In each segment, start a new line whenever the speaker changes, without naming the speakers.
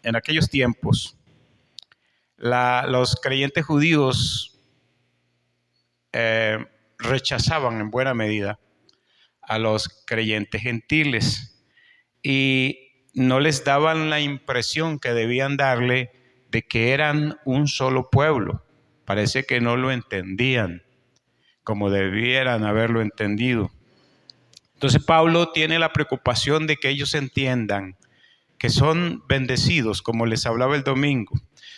en aquellos tiempos, los creyentes judíos rechazaban en buena medida a los creyentes gentiles y no les daban la impresión que debían darle de que eran un solo pueblo. Parece que no lo entendían como debieran haberlo entendido. Entonces Pablo tiene la preocupación de que ellos entiendan que son bendecidos, como les hablaba el domingo.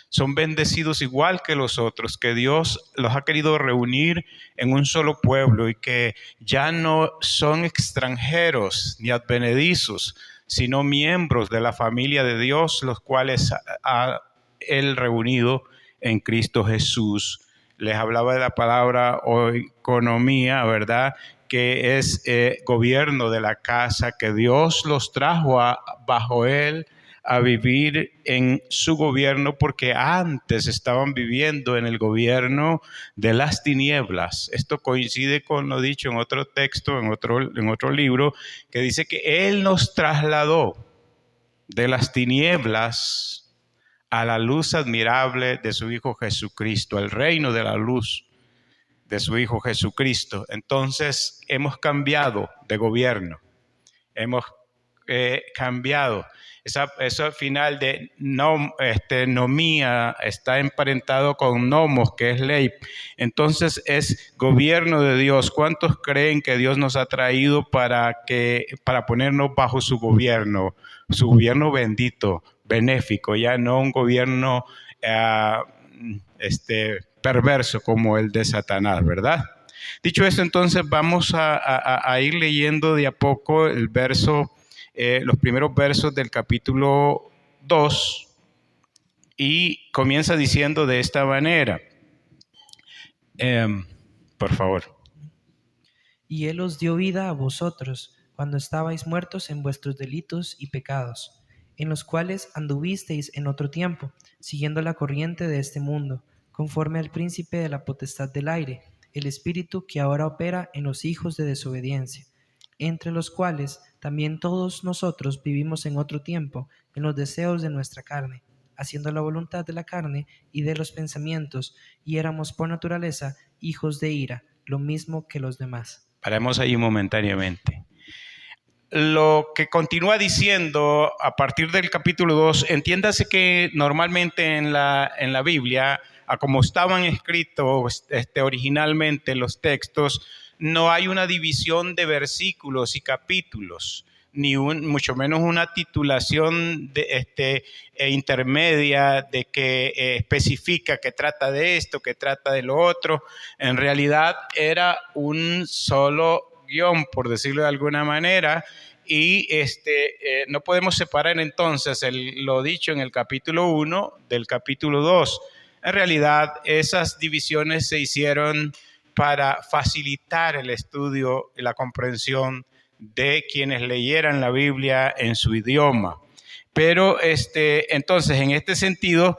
Son bendecidos igual que los otros, que Dios los ha querido reunir en un solo pueblo y que ya no son extranjeros ni advenedizos, sino miembros de la familia de Dios, los cuales ha Él reunido en Cristo Jesús. Les hablaba de la palabra oikonomía, ¿verdad?, que es gobierno de la casa, que Dios los trajo bajo Él a vivir en su gobierno, porque antes estaban viviendo en el gobierno de las tinieblas. Esto coincide con lo dicho en otro texto, en otro libro, que dice que Él nos trasladó de las tinieblas a la luz admirable de su Hijo Jesucristo, al reino de la luz de su Hijo Jesucristo. Entonces hemos cambiado de gobierno, hemos cambiado. Eso al final de nomía está emparentado con nomos, que es ley. Entonces es gobierno de Dios. ¿Cuántos creen que Dios nos ha traído para ponernos bajo su gobierno bendito, benéfico, ya no un gobierno perverso como el de Satanás, ¿verdad? Dicho esto, entonces vamos a ir leyendo de a poco el verso, los primeros versos del capítulo 2, y comienza diciendo de esta manera. Por favor.
Y Él os dio vida a vosotros, cuando estabais muertos en vuestros delitos y pecados, en los cuales anduvisteis en otro tiempo, siguiendo la corriente de este mundo, conforme al príncipe de la potestad del aire, el espíritu que ahora opera en los hijos de desobediencia, entre los cuales también todos nosotros vivimos en otro tiempo, en los deseos de nuestra carne, haciendo la voluntad de la carne y de los pensamientos, y éramos por naturaleza hijos de ira, lo mismo que los demás.
Paremos ahí momentáneamente. Lo que continúa diciendo a partir del capítulo 2, entiéndase que normalmente en la Biblia, a como estaban escritos originalmente los textos, no hay una división de versículos y capítulos, ni mucho menos una titulación intermedia de que especifica que trata de esto, que trata de lo otro. En realidad era un solo guión, por decirlo de alguna manera, y no podemos separar entonces lo dicho en el capítulo 1 del capítulo 2. En realidad esas divisiones se hicieron para facilitar el estudio y la comprensión de quienes leyeran la Biblia en su idioma. Pero entonces en este sentido,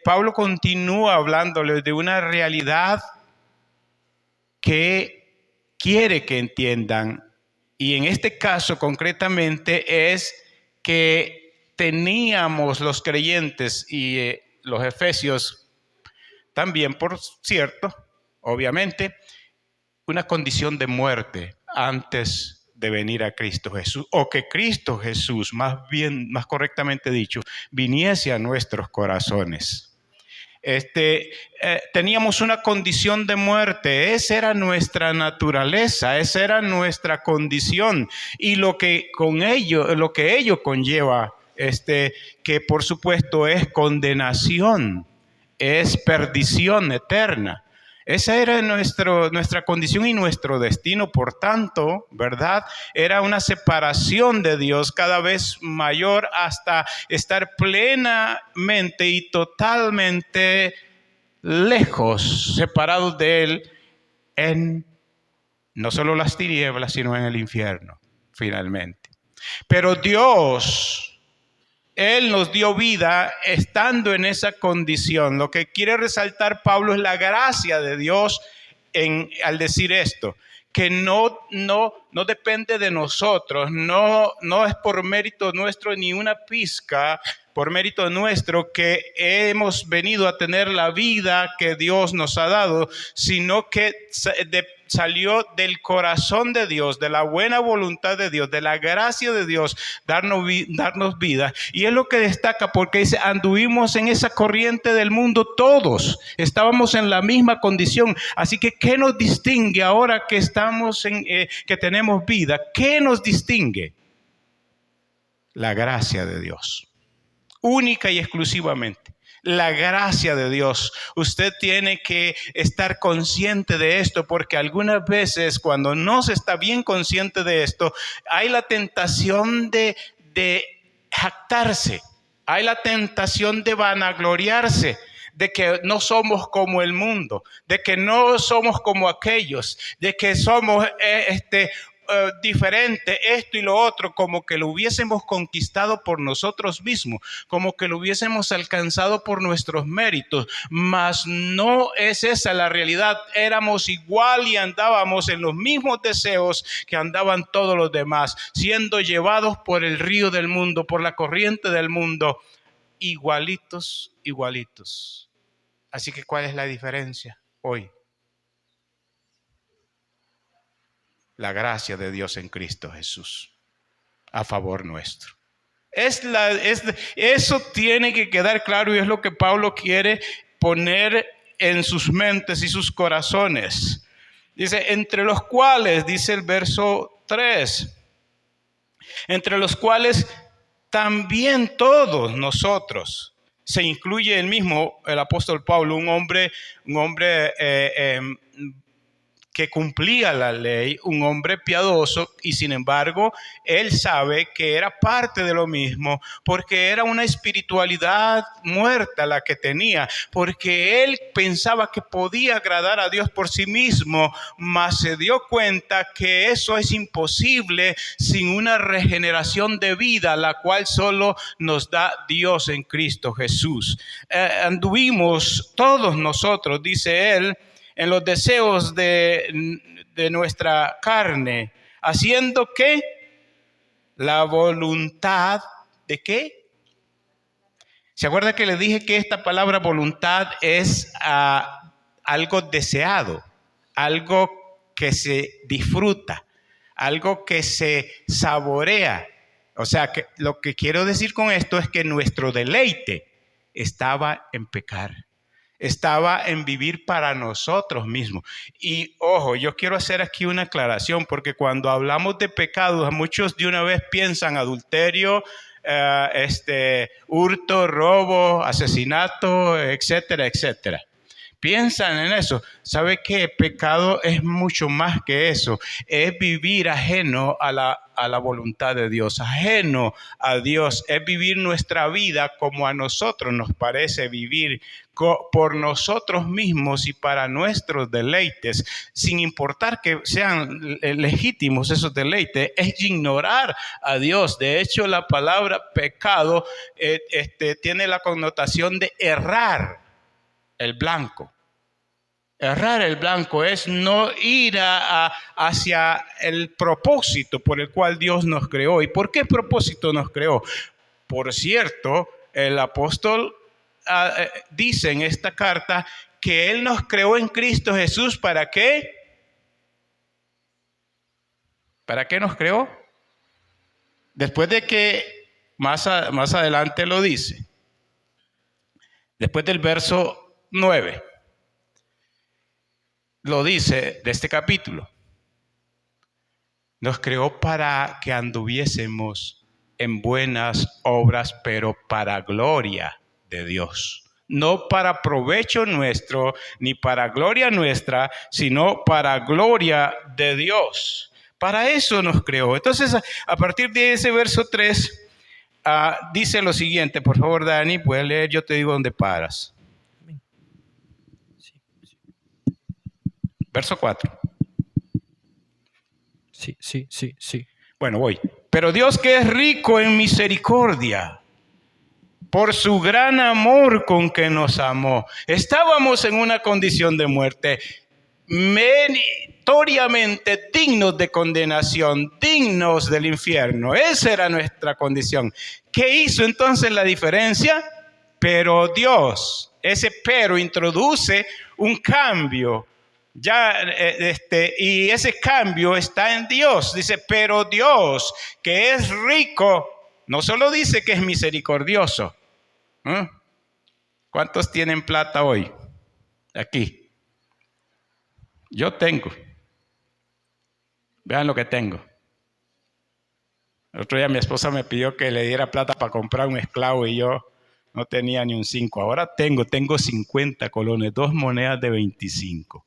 Pablo continúa hablándole de una realidad que quiere que entiendan, y en este caso concretamente es que teníamos los creyentes y los efesios también, por cierto, obviamente, una condición de muerte antes de venir a Cristo Jesús, o que Cristo Jesús, más correctamente dicho, viniese a nuestros corazones. Teníamos una condición de muerte. Esa era nuestra naturaleza, esa era nuestra condición, y lo que ello conlleva, que por supuesto es condenación, es perdición eterna. Esa era nuestra condición y nuestro destino. Por tanto, ¿verdad?, era una separación de Dios cada vez mayor hasta estar plenamente y totalmente lejos, separados de Él en no solo las tinieblas, sino en el infierno, finalmente. Pero Dios, Él nos dio vida estando en esa condición. Lo que quiere resaltar Pablo es la gracia de Dios al decir esto, que no depende de nosotros, no es por mérito nuestro ni una pizca por mérito nuestro que hemos venido a tener la vida que Dios nos ha dado, sino que salió del corazón de Dios, de la buena voluntad de Dios, de la gracia de Dios, darnos vida. Y es lo que destaca, porque dice, anduvimos en esa corriente del mundo todos, estábamos en la misma condición. Así que, ¿qué nos distingue ahora que que tenemos vida? ¿Qué nos distingue? La gracia de Dios. Única y exclusivamente, la gracia de Dios. Usted tiene que estar consciente de esto, porque algunas veces cuando no se está bien consciente de esto, hay la tentación de jactarse, hay la tentación de vanagloriarse, de que no somos como el mundo, de que no somos como aquellos, de que somos diferente, esto y lo otro, como que lo hubiésemos conquistado por nosotros mismos, como que lo hubiésemos alcanzado por nuestros méritos, mas no es esa la realidad. Éramos igual y andábamos en los mismos deseos que andaban todos los demás, siendo llevados por el río del mundo, por la corriente del mundo, igualitos. Así que, ¿cuál es la diferencia hoy? La gracia de Dios en Cristo Jesús a favor nuestro. Eso tiene que quedar claro, y es lo que Pablo quiere poner en sus mentes y sus corazones. Dice, entre los cuales, dice el verso 3, entre los cuales también todos nosotros, se incluye el apóstol Pablo, un hombre que cumplía la ley, un hombre piadoso, y sin embargo, él sabe que era parte de lo mismo, porque era una espiritualidad muerta la que tenía, porque él pensaba que podía agradar a Dios por sí mismo, mas se dio cuenta que eso es imposible sin una regeneración de vida, la cual solo nos da Dios en Cristo Jesús. Anduvimos todos nosotros, dice él, en los deseos de nuestra carne, haciendo ¿qué? La voluntad ¿de qué? ¿Se acuerda que le dije que esta palabra voluntad es algo deseado, algo que se disfruta, algo que se saborea? O sea, que lo que quiero decir con esto es que nuestro deleite estaba en pecar. Estaba en vivir para nosotros mismos. Y ojo, yo quiero hacer aquí una aclaración, porque cuando hablamos de pecados, muchos de una vez piensan adulterio, hurto, robo, asesinato, etcétera, etcétera. Piensan en eso. ¿Sabe qué? Pecado es mucho más que eso. Es vivir ajeno a la voluntad de Dios, ajeno a Dios. Es vivir nuestra vida como a nosotros nos parece vivir, por nosotros mismos y para nuestros deleites, sin importar que sean legítimos esos deleites. Es ignorar a Dios. De hecho, la palabra pecado tiene la connotación de errar el blanco. Errar el blanco es no ir hacia el propósito por el cual Dios nos creó. ¿Y por qué propósito nos creó? Por cierto, el apóstol dice en esta carta que Él nos creó en Cristo Jesús. ¿Para qué? ¿Para qué nos creó? Después de que más adelante lo dice. Después del verso 9. Lo dice de este capítulo. Nos creó para que anduviésemos en buenas obras, pero para gloria de Dios. No para provecho nuestro, ni para gloria nuestra, sino para gloria de Dios. Para eso nos creó. Entonces, a partir de ese verso 3, dice lo siguiente. Por favor, Dani, puedes leer, yo te digo dónde paras. Verso 4.
Sí.
Bueno, voy. Pero Dios, que es rico en misericordia, por su gran amor con que nos amó. Estábamos en una condición de muerte. meritoriamente dignos de condenación, dignos del infierno. Esa era nuestra condición. ¿Qué hizo entonces la diferencia? Pero Dios, ese pero introduce un cambio. Y ese cambio está en Dios. Dice, pero Dios, que es rico, no solo dice que es misericordioso. ¿Cuántos tienen plata hoy? Aquí. Yo tengo. Vean lo que tengo. El otro día mi esposa me pidió que le diera plata para comprar un esclavo y yo no tenía ni un 5. Ahora tengo 50 colones, 2 monedas de 25.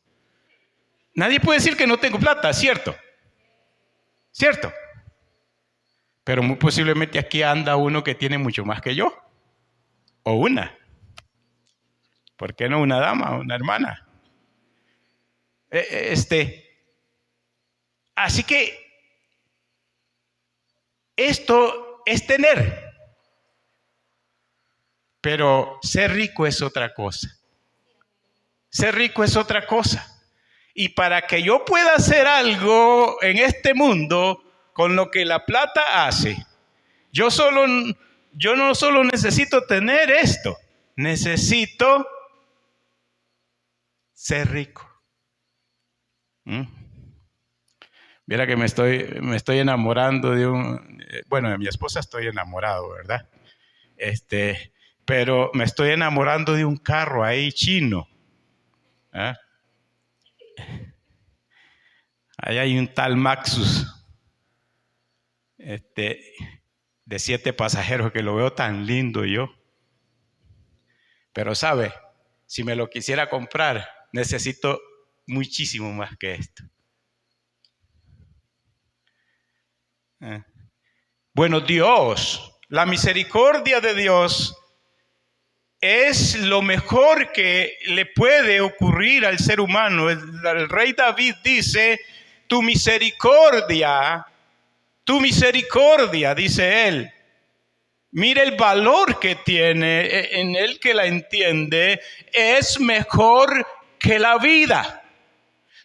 Nadie puede decir que no tengo plata, ¿cierto? ¿Cierto? Pero muy posiblemente aquí anda uno que tiene mucho más que yo. O una. ¿Por qué no una dama, una hermana? Así que esto es tener. Pero ser rico es otra cosa. Ser rico es otra cosa. Y para que yo pueda hacer algo en este mundo con lo que la plata hace, yo no solo necesito tener esto, necesito ser rico. Mira que me estoy enamorando de de mi esposa estoy enamorado, ¿verdad? Pero me estoy enamorando de un carro ahí chino. ¿Ah? Ahí hay un tal Maxus, de 7 pasajeros, que lo veo tan lindo yo. Pero sabe, si me lo quisiera comprar, necesito muchísimo más que esto. Bueno, Dios, la misericordia de Dios es lo mejor que le puede ocurrir al ser humano. El rey David dice, tu misericordia, dice él. Mire el valor que tiene en el que la entiende, es mejor que la vida.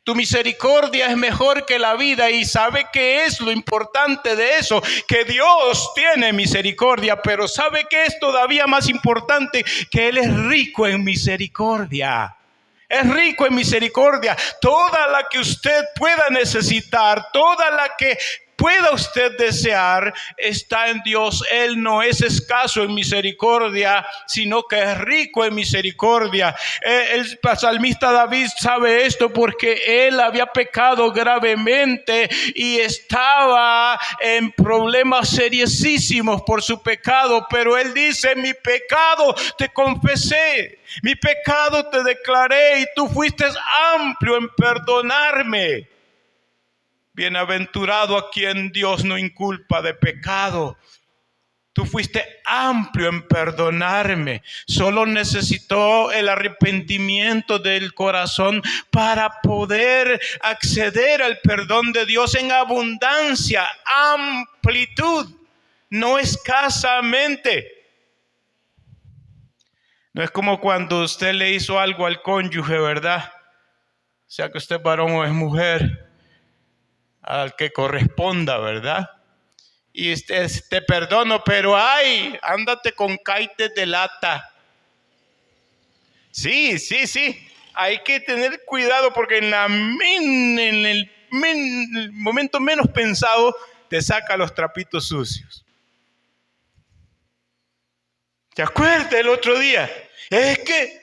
Tu misericordia es mejor que la vida. ¿Y sabe qué es lo importante de eso? Que Dios tiene misericordia, pero ¿sabe qué es todavía más importante? Que Él es rico en misericordia. Es rico en misericordia. Toda la que usted pueda necesitar, toda la que pueda usted desear, está en Dios. Él no es escaso en misericordia, sino que es rico en misericordia. El salmista David sabe esto porque él había pecado gravemente y estaba en problemas seriosísimos por su pecado, pero él dice, mi pecado te confesé, mi pecado te declaré y tú fuiste amplio en perdonarme. Bienaventurado a quien Dios no inculpa de pecado. Tú fuiste amplio en perdonarme. Solo necesitó el arrepentimiento del corazón para poder acceder al perdón de Dios en abundancia, amplitud, no escasamente. No es como cuando usted le hizo algo al cónyuge, ¿verdad? Sea que usted es varón o es mujer, al que corresponda, ¿verdad? Y te perdono, pero ay, ándate con caites de lata. Sí. Hay que tener cuidado porque en el momento menos pensado te saca los trapitos sucios. ¿Te acuerdas el otro día? Es que...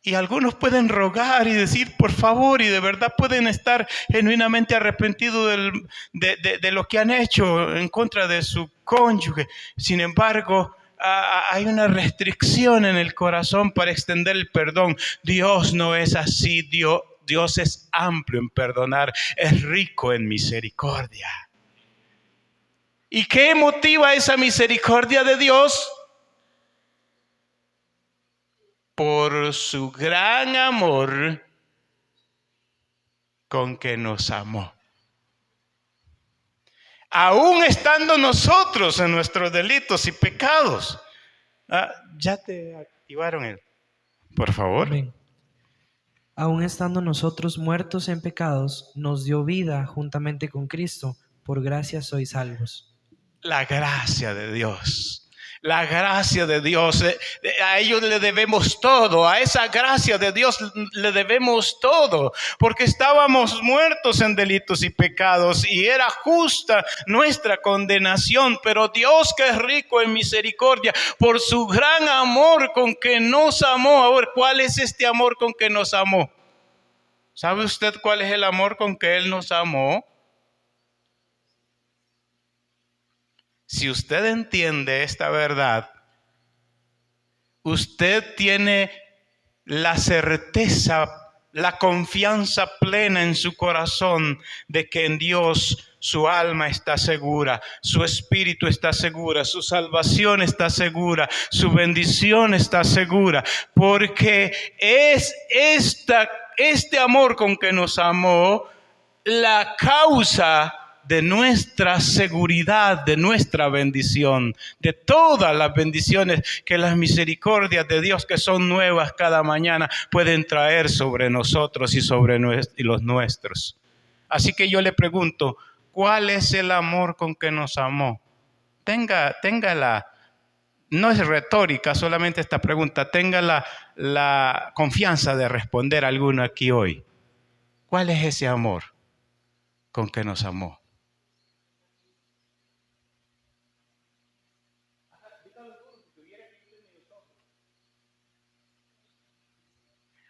Y algunos pueden rogar y decir por favor, y de verdad pueden estar genuinamente arrepentidos de lo que han hecho en contra de su cónyuge. Sin embargo, hay una restricción en el corazón para extender el perdón. Dios no es así. Dios es amplio en perdonar, es rico en misericordia. ¿Y qué motiva esa misericordia de Dios? Por su gran amor con que nos amó. Aún estando nosotros en nuestros delitos y pecados. Ya te activaron por favor.
Amén. Aun estando nosotros muertos en pecados, nos dio vida juntamente con Cristo. Por gracia sois salvos.
La gracia de Dios. La gracia de Dios, a ellos le debemos todo, a esa gracia de Dios le debemos todo, porque estábamos muertos en delitos y pecados y era justa nuestra condenación, pero Dios, que es rico en misericordia, por su gran amor con que nos amó. A ver, ¿cuál es este amor con que nos amó? ¿Sabe usted cuál es el amor con que Él nos amó? Si usted entiende esta verdad, usted tiene la certeza, la confianza plena en su corazón de que en Dios su alma está segura, su espíritu está segura, su salvación está segura, su bendición está segura, porque es este amor con que nos amó la causa de nuestra seguridad, de nuestra bendición, de todas las bendiciones que las misericordias de Dios, que son nuevas cada mañana, pueden traer sobre nosotros y sobre los nuestros. Así que yo le pregunto, ¿cuál es el amor con que nos amó? Tenga no es retórica solamente esta pregunta, tenga la confianza de responder alguno aquí hoy. ¿Cuál es ese amor con que nos amó?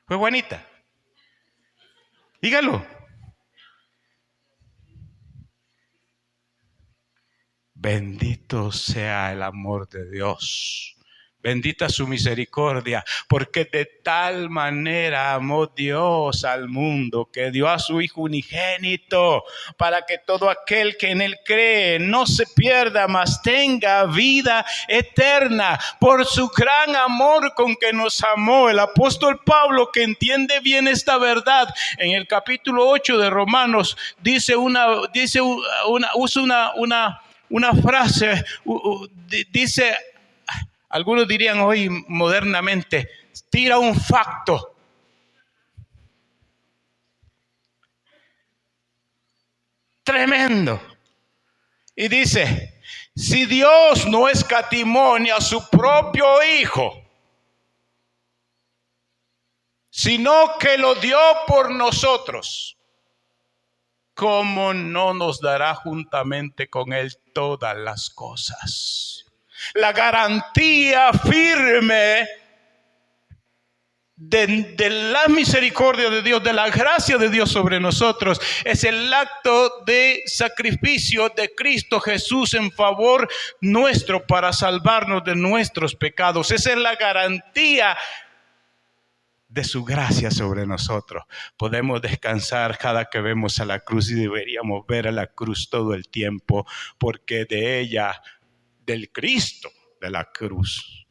Fue Juanita. Dígalo. Bendito sea el amor de Dios. Bendita su misericordia, porque de tal manera amó Dios al mundo que dio a su Hijo unigénito, para que todo aquel que en Él cree no se pierda, mas tenga vida eterna. Por su gran amor con que nos amó, el apóstol Pablo, que entiende bien esta verdad, en el capítulo 8 de Romanos, usa una frase, dice. Algunos dirían hoy modernamente, tira un facto. Tremendo. Y dice, si Dios no escatimó a su propio Hijo, sino que lo dio por nosotros, ¿cómo no nos dará juntamente con Él todas las cosas? La garantía firme de la misericordia de Dios, de la gracia de Dios sobre nosotros, es el acto de sacrificio de Cristo Jesús en favor nuestro para salvarnos de nuestros pecados. Esa es la garantía de su gracia sobre nosotros. Podemos descansar cada que vemos a la cruz, y deberíamos ver a la cruz todo el tiempo, porque de ella, del Cristo de la cruz,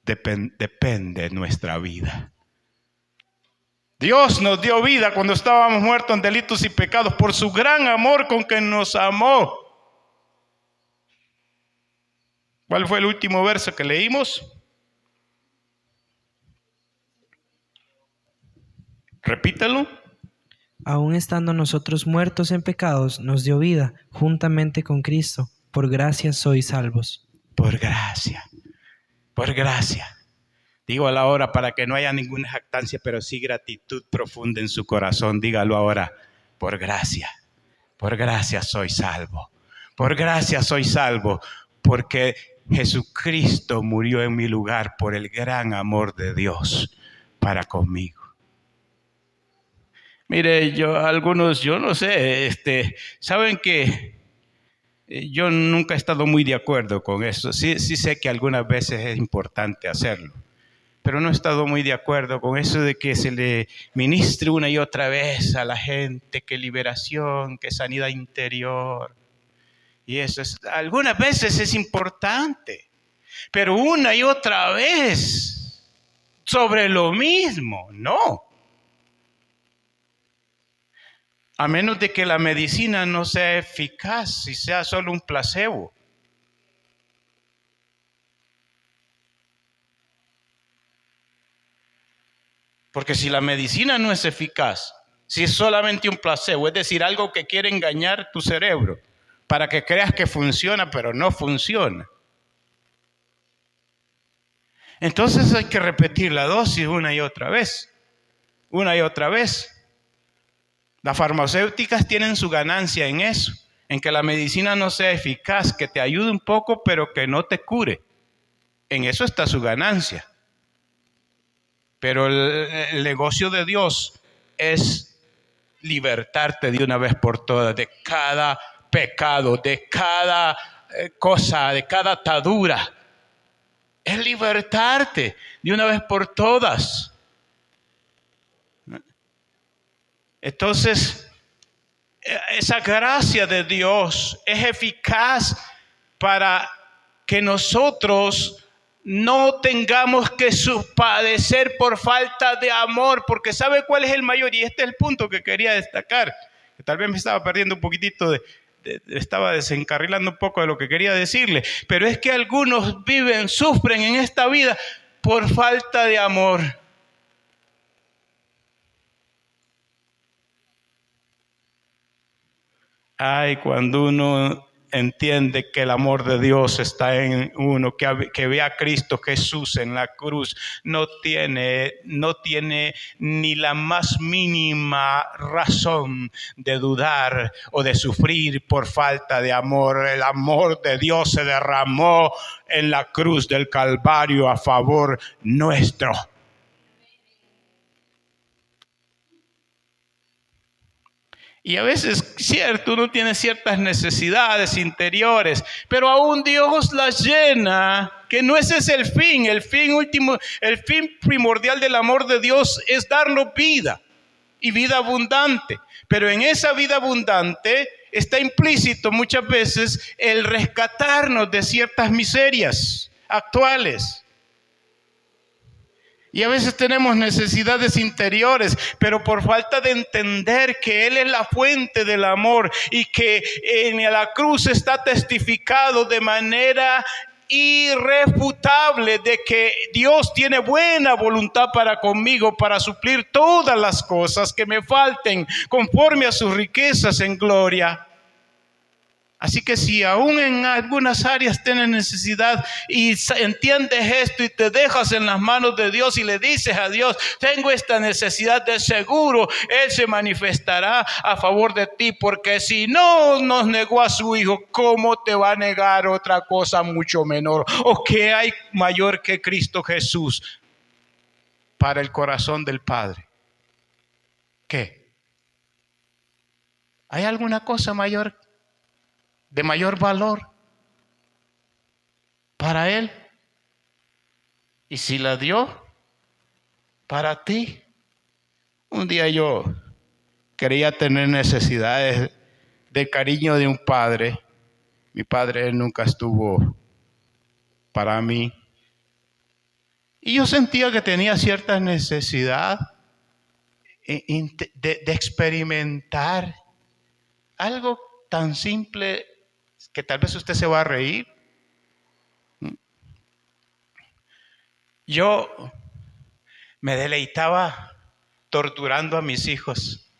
depende nuestra vida. Dios nos dio vida cuando estábamos muertos en delitos y pecados, por su gran amor con que nos amó. ¿Cuál fue el último verso que leímos? Repítalo.
Aun estando nosotros muertos en pecados, nos dio vida juntamente con Cristo. Por gracia sois salvos.
Por gracia. Por gracia. Digo a la hora para que no haya ninguna jactancia, pero sí gratitud profunda en su corazón. Dígalo ahora. Por gracia soy salvo. Por gracia soy salvo, porque Jesucristo murió en mi lugar por el gran amor de Dios para conmigo. Mire, yo no sé, saben que yo nunca he estado muy de acuerdo con eso. Sí sé que algunas veces es importante hacerlo, pero no he estado muy de acuerdo con eso de que se le ministre una y otra vez a la gente que liberación, que sanidad interior. Y eso algunas veces es importante, pero una y otra vez sobre lo mismo, no. A menos de que la medicina no sea eficaz y sea solo un placebo. Porque si la medicina no es eficaz, si es solamente un placebo, es decir, algo que quiere engañar tu cerebro para que creas que funciona, pero no funciona. Entonces hay que repetir la dosis una y otra vez, una y otra vez. Las farmacéuticas tienen su ganancia en eso, en que la medicina no sea eficaz, que te ayude un poco, pero que no te cure. En eso está su ganancia. Pero el negocio de Dios es libertarte de una vez por todas de cada pecado, de cada cosa, de cada atadura. Es libertarte de una vez por todas. Entonces, esa gracia de Dios es eficaz para que nosotros no tengamos que padecer por falta de amor, porque ¿sabe cuál es el mayor? Y este es el punto que quería destacar, que tal vez me estaba perdiendo un poquitito estaba desencarrilando un poco de lo que quería decirle, pero es que algunos sufren en esta vida por falta de amor. Ay, cuando uno entiende que el amor de Dios está en uno, que ve a Cristo Jesús en la cruz, no tiene ni la más mínima razón de dudar o de sufrir por falta de amor. El amor de Dios se derramó en la cruz del Calvario a favor nuestro. Y a veces, cierto, uno tiene ciertas necesidades interiores, pero aún Dios las llena, que no ese es el fin. El fin último, el fin primordial del amor de Dios es darnos vida y vida abundante. Pero en esa vida abundante está implícito muchas veces el rescatarnos de ciertas miserias actuales. Y a veces tenemos necesidades interiores, pero por falta de entender que Él es la fuente del amor y que en la cruz está testificado de manera irrefutable de que Dios tiene buena voluntad para conmigo, para suplir todas las cosas que me falten conforme a sus riquezas en gloria. Así que si aún en algunas áreas tienes necesidad y entiendes esto y te dejas en las manos de Dios y le dices a Dios, tengo esta necesidad, de seguro Él se manifestará a favor de ti, porque si no nos negó a su Hijo, ¿cómo te va a negar otra cosa mucho menor? ¿O qué hay mayor que Cristo Jesús para el corazón del Padre? ¿Qué? ¿Hay alguna cosa mayor, de mayor valor para Él? Y si la dio para ti. Un día yo quería tener necesidades de cariño de un padre. Mi padre nunca estuvo para mí. Y yo sentía que tenía cierta necesidad de experimentar algo tan simple que tal vez usted se va a reír. Yo me deleitaba torturando a mis hijos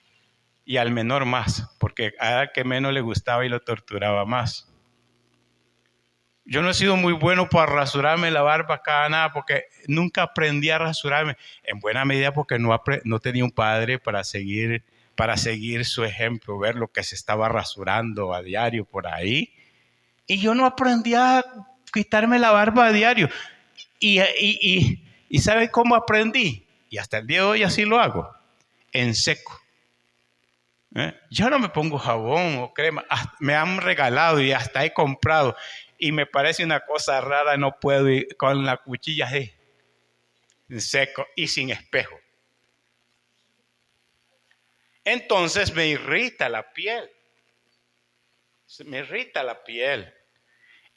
y al menor más, porque al que menos le gustaba y lo torturaba más. Yo no he sido muy bueno para rasurarme la barba cada nada, porque nunca aprendí a rasurarme, en buena medida porque no tenía un padre para seguir su ejemplo, ver lo que se estaba rasurando a diario por ahí. Y yo no aprendí a quitarme la barba a diario. ¿Y sabe cómo aprendí? Y hasta el día de hoy así lo hago, en seco. Yo no me pongo jabón o crema, me han regalado y hasta he comprado. Y me parece una cosa rara, no puedo ir con la cuchilla en seco y sin espejo. Entonces me irrita la piel.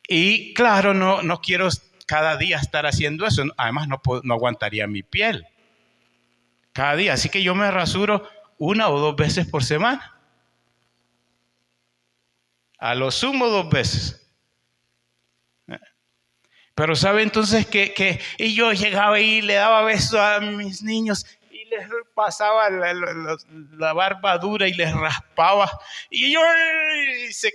Y claro, no quiero cada día estar haciendo eso. Además no aguantaría mi piel cada día. Así que yo me rasuro 1 o 2 veces por semana. A lo sumo 2 veces. Pero sabe entonces que y yo llegaba y le daba besos a mis niños y les pasaba la barba dura y les raspaba. Y se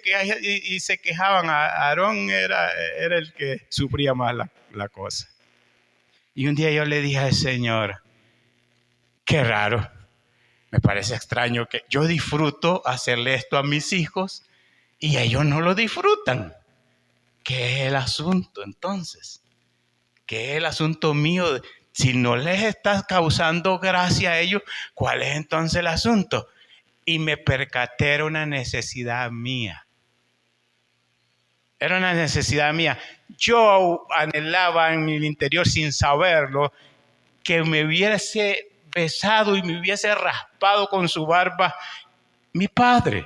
quejaban. Aarón era el que sufría más la cosa. Y un día yo le dije al Señor, qué raro, me parece extraño que yo disfruto hacerle esto a mis hijos y ellos no lo disfrutan. ¿Qué es el asunto entonces? ¿Qué es el asunto mío? Si no les está causando gracia a ellos, ¿cuál es entonces el asunto? Y me percaté, era una necesidad mía. Era una necesidad mía. Yo anhelaba en mi interior, sin saberlo, que me hubiese besado y me hubiese raspado con su barba mi padre.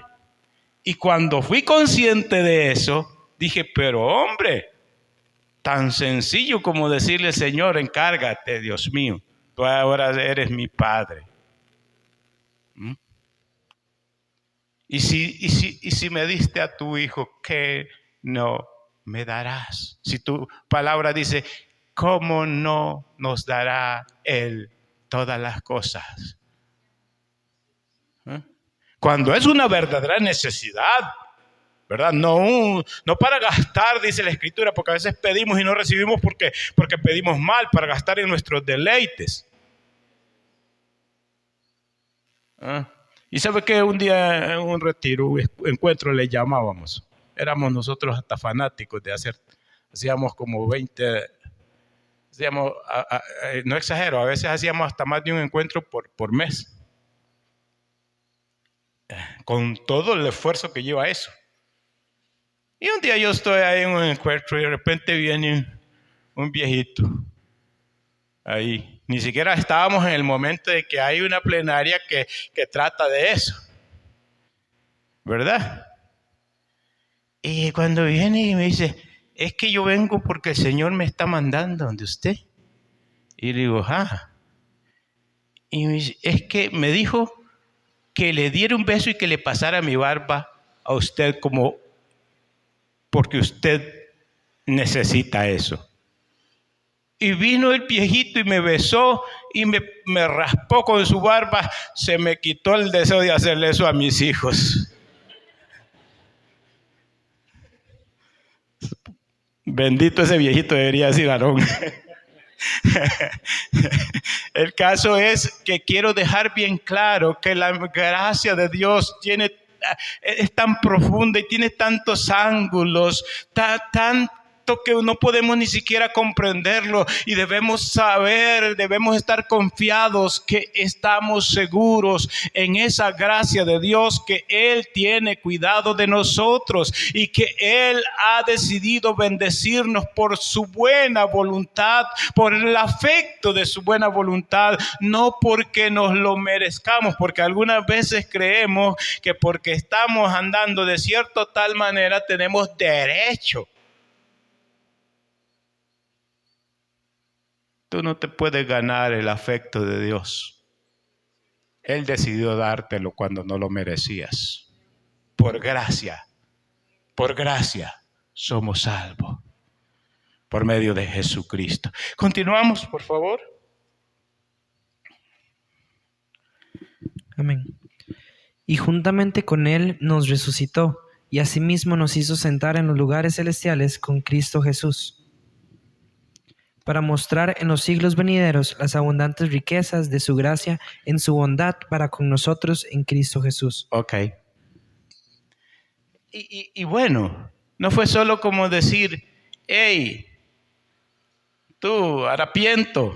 Y cuando fui consciente de eso, dije, pero hombre, tan sencillo como decirle, Señor, encárgate, Dios mío, tú ahora eres mi padre. ¿Mm? Y si me diste a tu hijo, ¿qué no me darás? Si tu palabra dice, ¿cómo no nos dará Él todas las cosas? ¿Eh? Cuando es una verdadera necesidad, ¿verdad? No para gastar, dice la Escritura, porque a veces pedimos y no recibimos porque pedimos mal, para gastar en nuestros deleites. ¿Ah? Y sabe que un día en un retiro, un encuentro le llamábamos. Éramos nosotros hasta fanáticos de hacer, hacíamos como 20, hacíamos, no exagero, a veces hacíamos hasta más de un encuentro por mes. Con todo el esfuerzo que lleva eso. Y un día yo estoy ahí en un encuentro y de repente viene un viejito ahí. Ni siquiera estábamos en el momento de que hay una plenaria que trata de eso, ¿verdad? Y cuando viene y me dice, es que yo vengo porque el Señor me está mandando donde usted. Y le digo, Y me dice, es que me dijo que le diera un beso y que le pasara mi barba a usted como porque usted necesita eso. Y vino el viejito y me besó y me raspó con su barba. Se me quitó el deseo de hacerle eso a mis hijos. Bendito ese viejito, debería decir Aarón. El caso es que quiero dejar bien claro que la gracia de Dios es tan profunda y tiene tantos ángulos, tanto que no podemos ni siquiera comprenderlo, y debemos saber, debemos estar confiados que estamos seguros en esa gracia de Dios, que Él tiene cuidado de nosotros y que Él ha decidido bendecirnos por su buena voluntad, por el afecto de su buena voluntad, no porque nos lo merezcamos, porque algunas veces creemos que porque estamos andando de cierta tal manera tenemos derecho. Tú no te puedes ganar el afecto de Dios. Él decidió dártelo cuando no lo merecías. Por gracia somos salvos por medio de Jesucristo. Continuamos, por favor.
Amén. Y juntamente con Él nos resucitó, y asimismo nos hizo sentar en los lugares celestiales con Cristo Jesús, para mostrar en los siglos venideros las abundantes riquezas de su gracia en su bondad para con nosotros en Cristo Jesús.
Ok. Y bueno, no fue solo como decir, hey, tú, harapiento,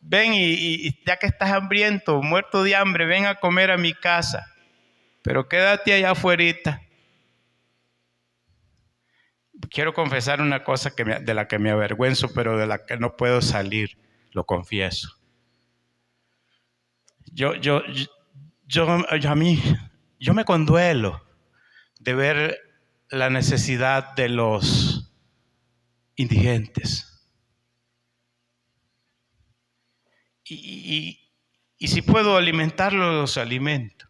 ven y ya que estás hambriento, muerto de hambre, ven a comer a mi casa, pero quédate allá afuerita. Quiero confesar una cosa de la que me avergüenzo, pero de la que no puedo salir, lo confieso. Yo me conduelo de ver la necesidad de los indigentes. Y si puedo alimentarlos, los alimento.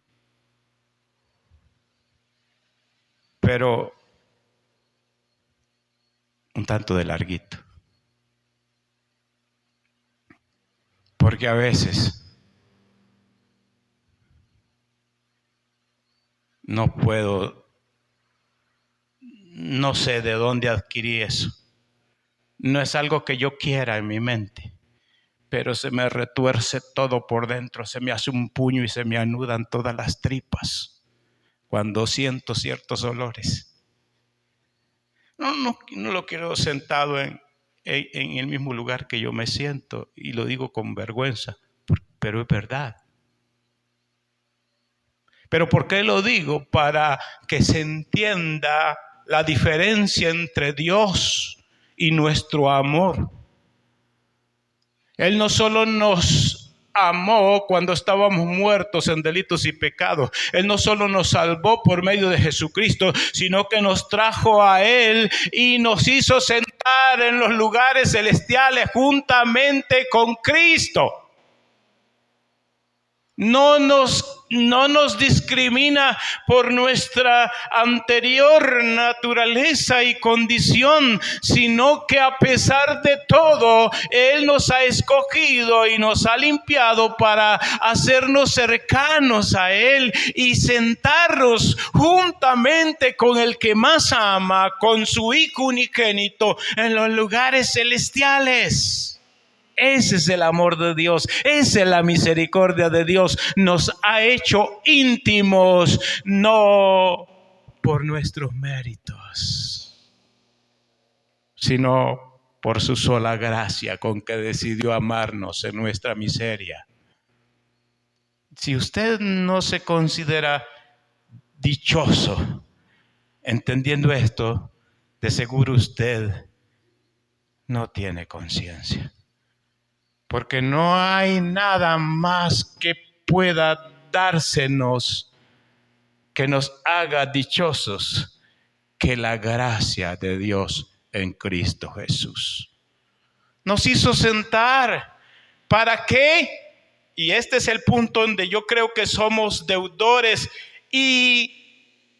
Pero un tanto de larguito. Porque a veces No puedo, no sé de dónde adquirí eso. No es algo que yo quiera en mi mente, pero se me retuerce todo por dentro, se me hace un puño y se me anudan todas las tripas cuando siento ciertos olores. No lo quiero sentado en el mismo lugar que yo me siento, y lo digo con vergüenza, pero es verdad. ¿Pero por qué lo digo? Para que se entienda la diferencia entre Dios y nuestro amor. Él no solo nos amó cuando estábamos muertos en delitos y pecados. Él no solo nos salvó por medio de Jesucristo, sino que nos trajo a Él y nos hizo sentar en los lugares celestiales juntamente con Cristo. No nos discrimina por nuestra anterior naturaleza y condición, sino que a pesar de todo, Él nos ha escogido y nos ha limpiado para hacernos cercanos a Él y sentarnos juntamente con el que más ama, con su Hijo unigénito, en los lugares celestiales. Ese es el amor de Dios, esa es la misericordia de Dios. Nos ha hecho íntimos, no por nuestros méritos, sino por su sola gracia con que decidió amarnos en nuestra miseria. Si usted no se considera dichoso entendiendo esto, de seguro usted no tiene conciencia. Porque no hay nada más que pueda dársenos que nos haga dichosos que la gracia de Dios en Cristo Jesús. Nos hizo sentar. ¿Para qué? Y este es el punto donde yo creo que somos deudores y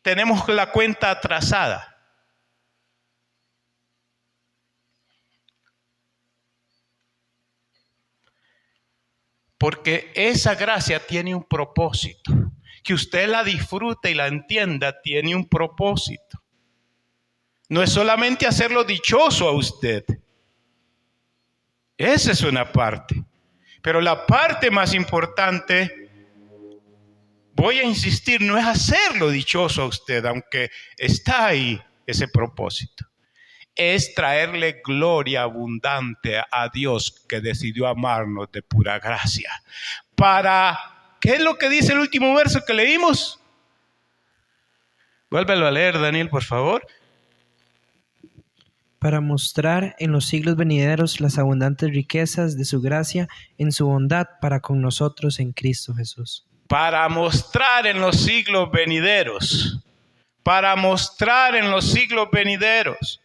tenemos la cuenta atrasada. Porque esa gracia tiene un propósito. Que usted la disfrute y la entienda, tiene un propósito. No es solamente hacerlo dichoso a usted. Esa es una parte. Pero la parte más importante, voy a insistir, no es hacerlo dichoso a usted, aunque está ahí ese propósito. Es traerle gloria abundante a Dios que decidió amarnos de pura gracia. ¿Qué es lo que dice el último verso que leímos? Vuélvelo a leer, Daniel, por favor.
Para mostrar en los siglos venideros las abundantes riquezas de su gracia en su bondad para con nosotros en Cristo Jesús.
Para mostrar en los siglos venideros. Para mostrar en los siglos venideros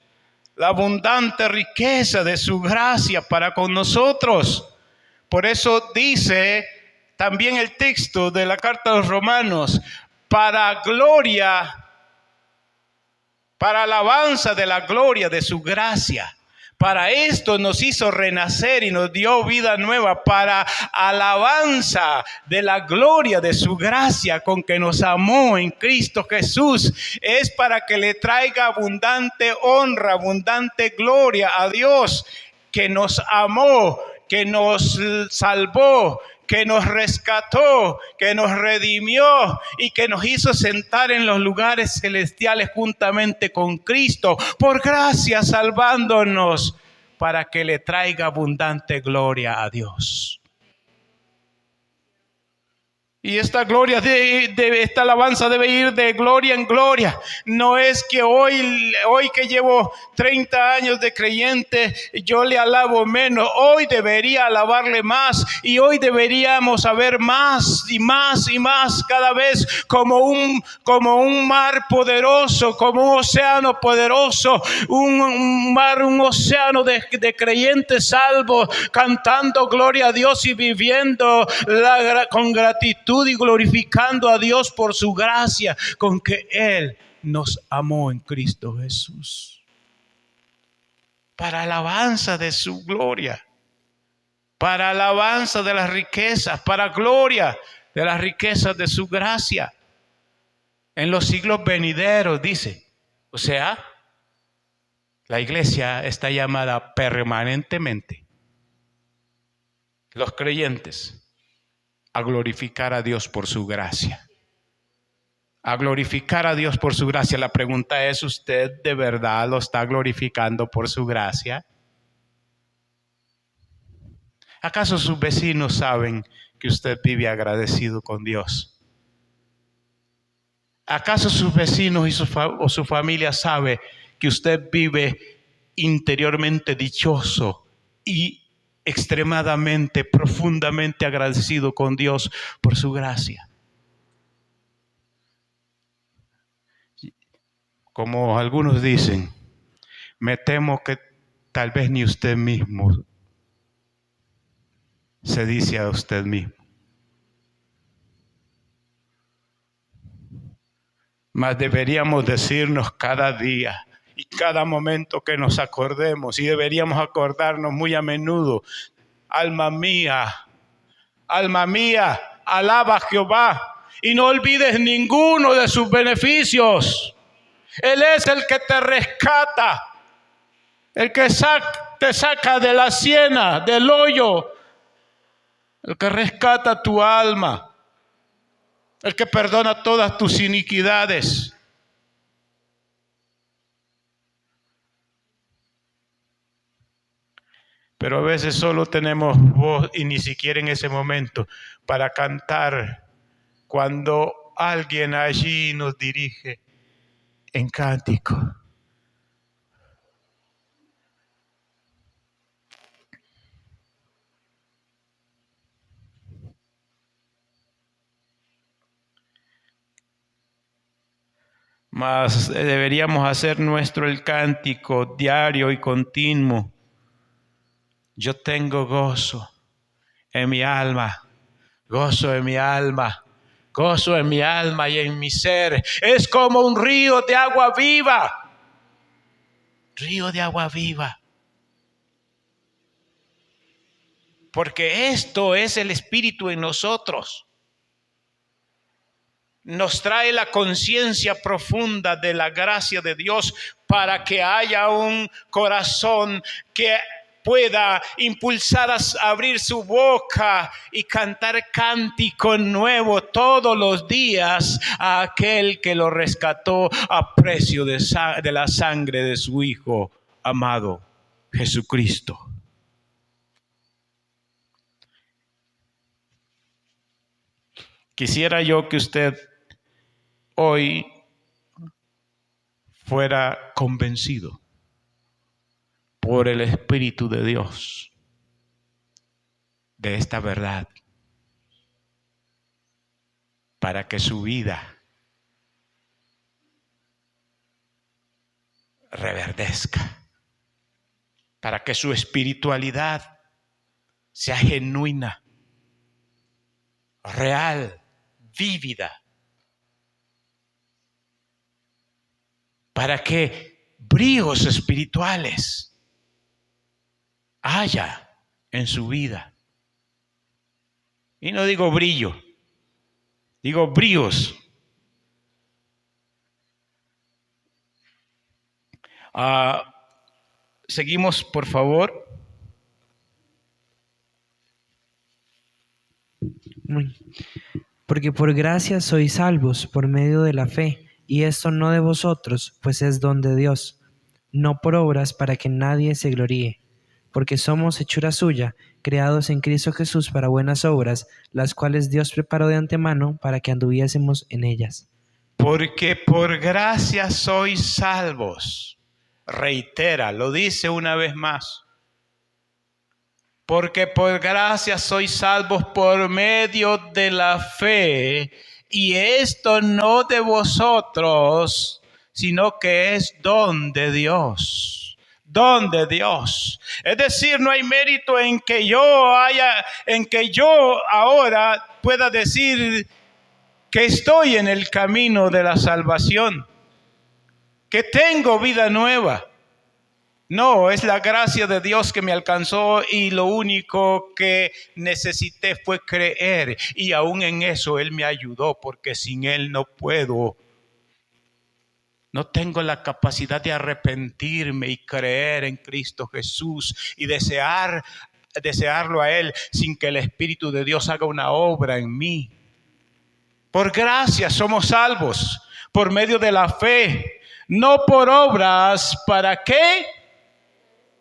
la abundante riqueza de su gracia para con nosotros. Por eso dice también el texto de la carta a los Romanos, para gloria, para alabanza de la gloria de su gracia. Para esto nos hizo renacer y nos dio vida nueva, para alabanza de la gloria de su gracia con que nos amó en Cristo Jesús. Es para que le traiga abundante honra, abundante gloria a Dios, que nos amó, que nos salvó, que nos rescató, que nos redimió y que nos hizo sentar en los lugares celestiales juntamente con Cristo, por gracia salvándonos, para que le traiga abundante gloria a Dios. Y esta gloria, esta alabanza debe ir de gloria en gloria. No es que hoy que llevo 30 años de creyente, yo le alabo menos. Hoy debería alabarle más. Y hoy deberíamos saber más y más y más cada vez, como un mar poderoso, como un océano poderoso, un océano de creyentes salvos, cantando gloria a Dios y viviendo con gratitud y glorificando a Dios por su gracia con que Él nos amó en Cristo Jesús. Para alabanza de su gloria, para alabanza de las riquezas, para gloria de las riquezas de su gracia. en los siglos venideros, dice. O sea, la iglesia está llamada permanentemente, los creyentes, a glorificar a Dios por su gracia. A glorificar a Dios por su gracia. La pregunta es, ¿usted de verdad lo está glorificando por su gracia? ¿Acaso sus vecinos saben que usted vive agradecido con Dios? ¿Acaso sus vecinos y su familia sabe que usted vive interiormente dichoso y extremadamente, profundamente agradecido con Dios por su gracia? Como algunos dicen, me temo que tal vez ni usted mismo se dice a usted mismo. Mas deberíamos decirnos cada día y cada momento que nos acordemos, y deberíamos acordarnos muy a menudo: alma mía, alaba a Jehová y no olvides ninguno de sus beneficios. Él es el que te rescata, el que te saca de la ciena, del hoyo, el que rescata tu alma, el que perdona todas tus iniquidades. Pero a veces solo tenemos voz, y ni siquiera en ese momento, para cantar cuando alguien allí nos dirige en cántico. Mas deberíamos hacer nuestro el cántico diario y continuo. Yo tengo gozo en mi alma, gozo en mi alma, gozo en mi alma y en mi ser. Es como un río de agua viva, río de agua viva. Porque esto es el Espíritu en nosotros. Nos trae la conciencia profunda de la gracia de Dios para que haya un corazón que pueda impulsar a abrir su boca y cantar cántico nuevo todos los días a aquel que lo rescató a precio de la sangre de su Hijo amado, Jesucristo. Quisiera yo que usted hoy fuera convencido por el Espíritu de Dios de esta verdad, para que su vida reverdezca, para que su espiritualidad sea genuina, real, vívida, para que bríos espirituales haya en su vida. Y no digo brillo, digo bríos. Seguimos, por favor.
Porque por gracia sois salvos por medio de la fe, y esto no de vosotros, pues es don de Dios, no por obras para que nadie se gloríe. Porque somos hechura suya, creados en Cristo Jesús para buenas obras, las cuales Dios preparó de antemano para que anduviésemos en ellas.
Porque por gracia sois salvos. Reitera, lo dice una vez más. Porque por gracia sois salvos por medio de la fe, y esto no de vosotros, sino que es don de Dios. Don de Dios. Es decir, no hay mérito en que yo ahora pueda decir que estoy en el camino de la salvación, que tengo vida nueva. No, es la gracia de Dios que me alcanzó, y lo único que necesité fue creer, y aún en eso Él me ayudó, porque sin Él no puedo No tengo la capacidad de arrepentirme y creer en Cristo Jesús y desearlo a Él sin que el Espíritu de Dios haga una obra en mí. Por gracia somos salvos, por medio de la fe, no por obras. ¿Para qué?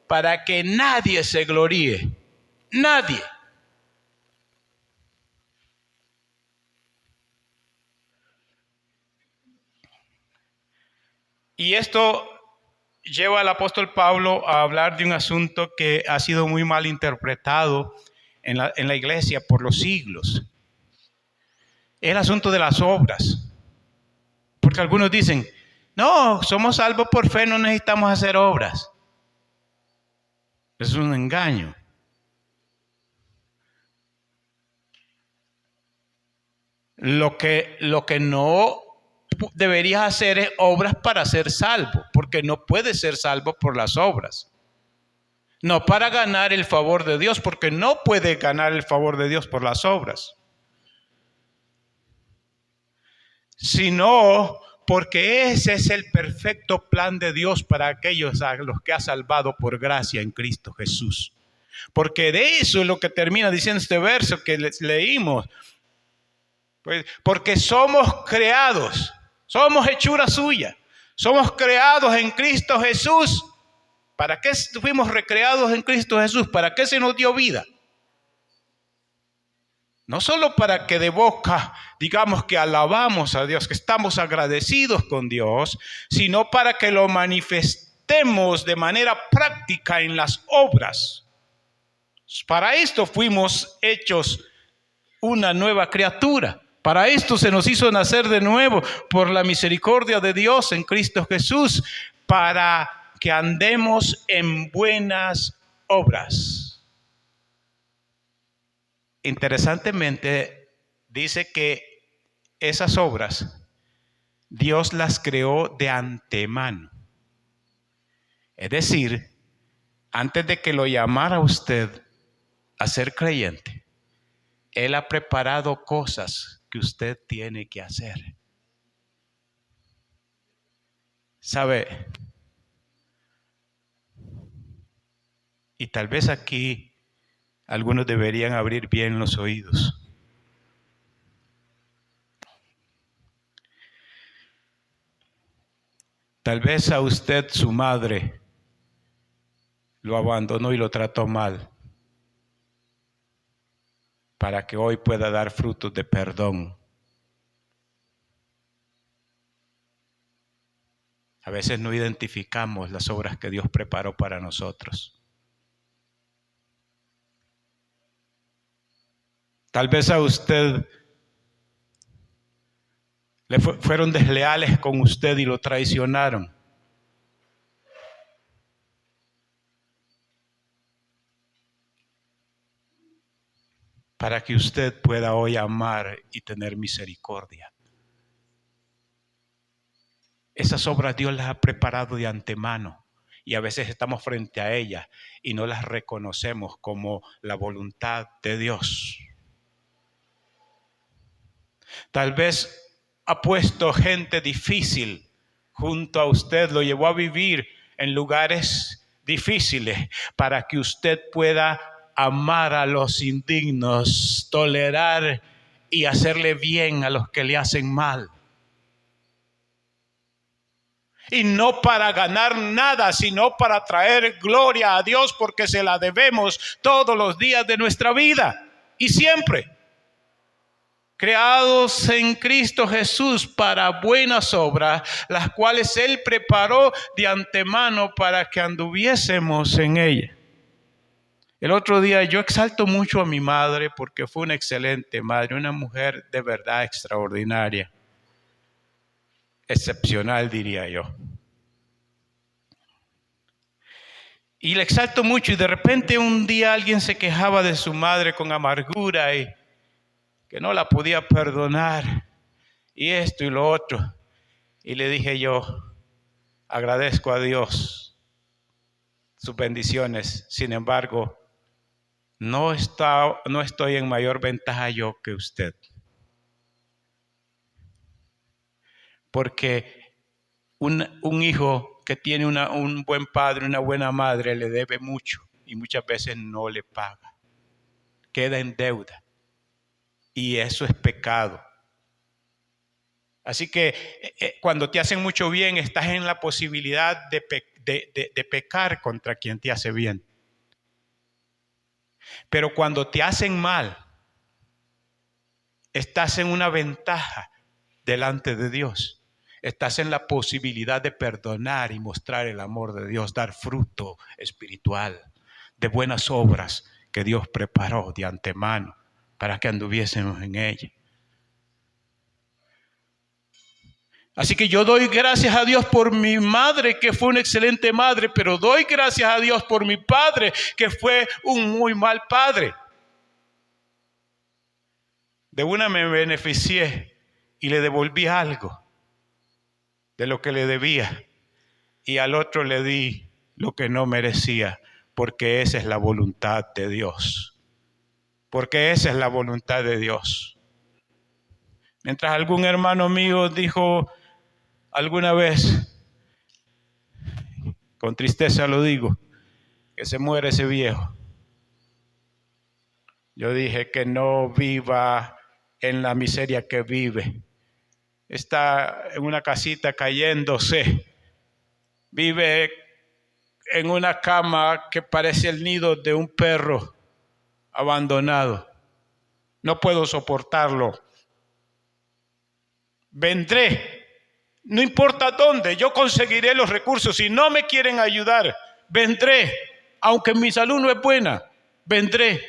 Para que nadie se gloríe. Nadie. Y esto lleva al apóstol Pablo a hablar de un asunto que ha sido muy mal interpretado en la iglesia por los siglos. El asunto de las obras. Porque algunos dicen, no, somos salvos por fe, no necesitamos hacer obras. Es un engaño. Lo que no deberías hacer es obras para ser salvo, porque no puedes ser salvo por las obras. No para ganar el favor de Dios, porque no puedes ganar el favor de Dios por las obras. Sino porque ese es el perfecto plan de Dios para aquellos a los que ha salvado por gracia en Cristo Jesús. Porque de eso es lo que termina diciendo este verso que leímos. Pues, porque somos creados, somos hechura suya, somos creados en Cristo Jesús. ¿Para qué fuimos recreados en Cristo Jesús? ¿Para qué se nos dio vida? No solo para que de boca digamos que alabamos a Dios, que estamos agradecidos con Dios, sino para que lo manifestemos de manera práctica en las obras. Para esto fuimos hechos una nueva criatura. Para esto se nos hizo nacer de nuevo por la misericordia de Dios en Cristo Jesús, para que andemos en buenas obras. Interesantemente, dice que esas obras Dios las creó de antemano. Es decir, antes de que lo llamara usted a ser creyente, Él ha preparado cosas que usted tiene que hacer. ¿Sabe? Y tal vez aquí algunos deberían abrir bien los oídos. Tal vez a usted su madre lo abandonó y lo trató mal, para que hoy pueda dar frutos de perdón. A veces no identificamos las obras que Dios preparó para nosotros. Tal vez a usted fueron desleales con usted y lo traicionaron. Para que usted pueda hoy amar y tener misericordia. Esas obras Dios las ha preparado de antemano y a veces estamos frente a ellas y no las reconocemos como la voluntad de Dios. Tal vez ha puesto gente difícil junto a usted, lo llevó a vivir en lugares difíciles para que usted pueda amar a los indignos, tolerar y hacerle bien a los que le hacen mal. Y no para ganar nada, sino para traer gloria a Dios, porque se la debemos todos los días de nuestra vida y siempre. Creados en Cristo Jesús para buenas obras, las cuales Él preparó de antemano para que anduviésemos en ellas. El otro día yo exalto mucho a mi madre porque fue una excelente madre, una mujer de verdad extraordinaria, excepcional diría yo. Y le exalto mucho y de repente un día alguien se quejaba de su madre con amargura y que no la podía perdonar y esto y lo otro. Y le dije yo, agradezco a Dios sus bendiciones, sin embargo, no estoy en mayor ventaja yo que usted. Porque Un hijo que tiene un buen padre, una buena madre, le debe mucho y muchas veces no le paga. Queda en deuda. Y eso es pecado. Así que cuando te hacen mucho bien, estás en la posibilidad de pecar contra quien te hace bien. Pero cuando te hacen mal, estás en una ventaja delante de Dios. Estás en la posibilidad de perdonar y mostrar el amor de Dios, dar fruto espiritual de buenas obras que Dios preparó de antemano para que anduviésemos en ella. Así que yo doy gracias a Dios por mi madre, que fue una excelente madre, pero doy gracias a Dios por mi padre, que fue un muy mal padre. De una me beneficié y le devolví algo de lo que le debía, y al otro le di lo que no merecía, porque esa es la voluntad de Dios. Porque esa es la voluntad de Dios. Mientras algún hermano mío dijo alguna vez, con tristeza lo digo, que se muere ese viejo, yo dije que no viva en la miseria que vive. Está en una casita cayéndose. Vive en una cama que parece el nido de un perro abandonado. No puedo soportarlo. Vendré, no importa dónde, yo conseguiré los recursos. Si no me quieren ayudar, vendré. Aunque mi salud no es buena, vendré.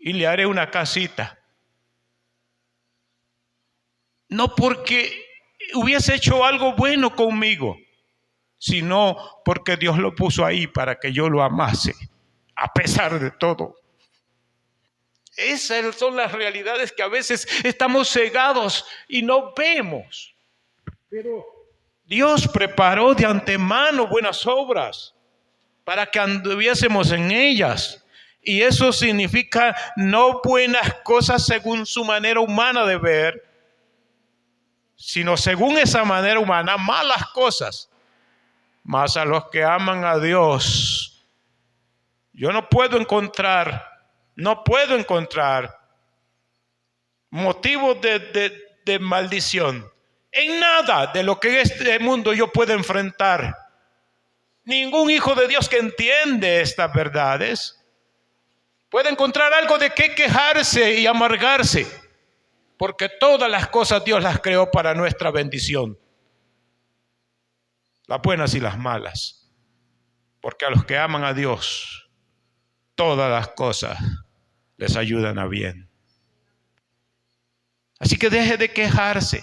Y le haré una casita. No porque hubiese hecho algo bueno conmigo, sino porque Dios lo puso ahí para que yo lo amase, a pesar de todo. Esas son las realidades que a veces estamos cegados y no vemos. Pero Dios preparó de antemano buenas obras para que anduviésemos en ellas. Y eso significa no buenas cosas según su manera humana de ver, sino según esa manera humana, malas cosas. Mas a los que aman a Dios, yo no puedo encontrar motivos de maldición en nada de lo que en este mundo yo puedo enfrentar. Ningún hijo de Dios que entiende estas verdades puede encontrar algo de qué quejarse y amargarse, porque todas las cosas Dios las creó para nuestra bendición, las buenas y las malas, porque a los que aman a Dios, todas las cosas les ayudan a bien. Así que deje de quejarse.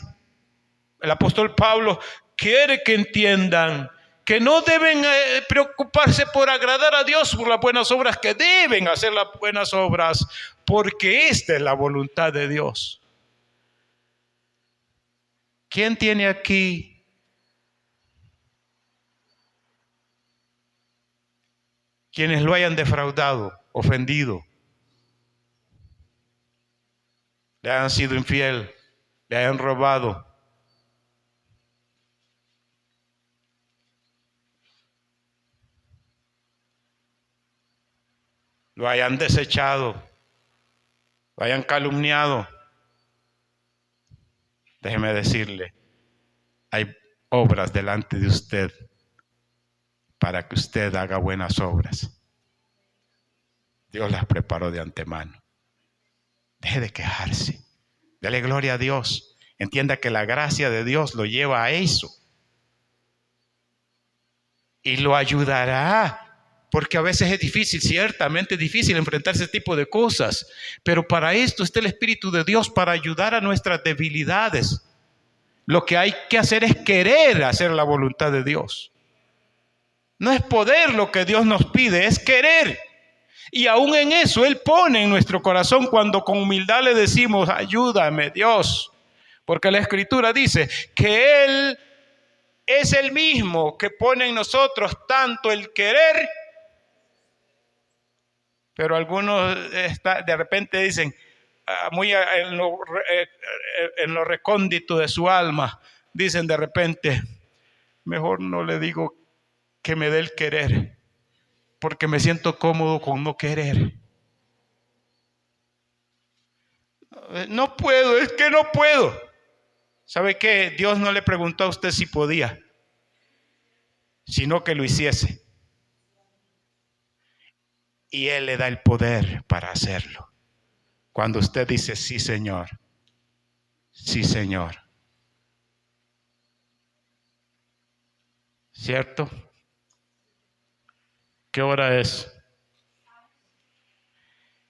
El apóstol Pablo quiere que entiendan que no deben preocuparse por agradar a Dios por las buenas obras, que deben hacer las buenas obras, porque esta es la voluntad de Dios. ¿Quién tiene aquí quienes lo hayan defraudado, ofendido, le hayan sido infiel, le hayan robado? Lo hayan desechado, lo hayan calumniado? Déjeme decirle, hay obras delante de usted para que usted haga buenas obras. Dios las preparó de antemano. Deje de quejarse. Dele gloria a Dios. Entienda que la gracia de Dios lo lleva a eso. Y lo ayudará. Porque a veces es difícil, ciertamente es difícil enfrentar ese tipo de cosas. Pero para esto está el Espíritu de Dios, para ayudar a nuestras debilidades. Lo que hay que hacer es querer hacer la voluntad de Dios. No es poder lo que Dios nos pide, es querer. Y aún en eso Él pone en nuestro corazón cuando con humildad le decimos, ayúdame Dios. Porque la Escritura dice que Él es el mismo que pone en nosotros tanto el querer. Pero algunos de repente dicen, muy en lo recóndito de su alma, dicen de repente, mejor no le digo que me dé el querer, porque me siento cómodo con no querer. No puedo, es que no puedo. ¿Sabe qué? Dios no le preguntó a usted si podía, sino que lo hiciese. Y Él le da el poder para hacerlo. Cuando usted dice, sí, Señor, sí, Señor. ¿Cierto? ¿Qué hora es?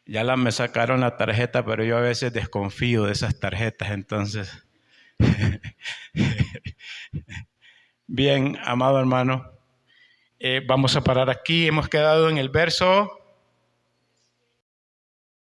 Ya me sacaron la tarjeta, pero yo a veces desconfío de esas tarjetas, entonces. Bien, amado hermano, vamos a parar aquí. Hemos quedado en el verso